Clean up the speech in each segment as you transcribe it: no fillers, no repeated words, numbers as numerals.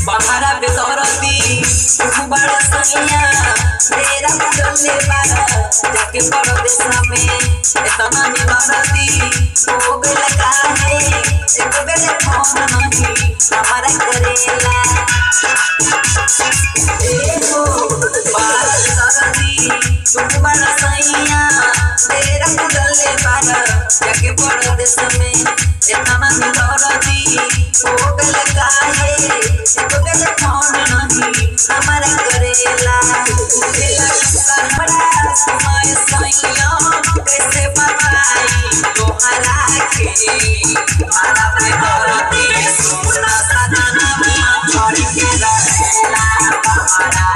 बहरा बेसरती बड़ा सैया तेरा चलने वाला जाके परदेश में इतना निमरती हो गया काहे एक बेले फोन नहीं हमारा करेला ए हो बड़ा बेसरती बड़ा सैया तेरा चलने वाला जाके परदेश में इतना निमरती हो गया काहे एक बेले फोन नहीं हमारा करेला बड़ा समय सैया कैसे बताई तोहरा के मारा पे करती सोना सजना छोड़ के रहेला बहरा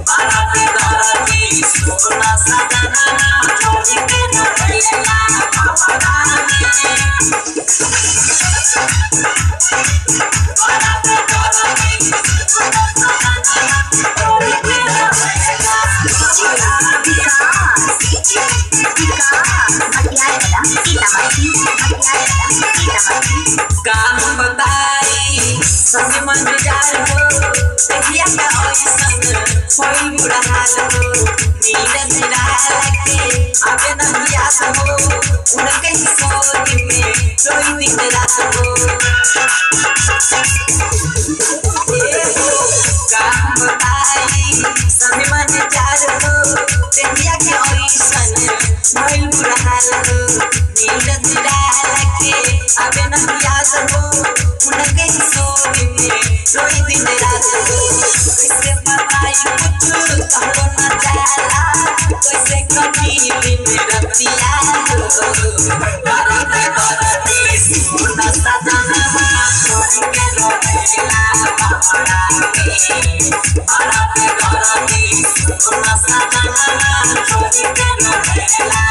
मारा पे करती सोना सजना छोड़ के रहेला बहरा काम बताई सब मन जार हो देखिया का ओइसन होई बुरा हाल हो नींद निराल के आवे न याद हो उनके ही सोच में रोई दिन रात हो काम बताई सब मन जार हो देखिया का ओइसन होई बुरा हाल हो नींद निराल के आवे न याद हो उनके ही सोच में रोई दिन रात हो कैसे बताई कुछ कहलो न जाला कैसे कभी दिन रतिया हो करते करते सोना सजना छोड़ के रहेला बहरा करते करते सोना सजना छोड़ के रहेला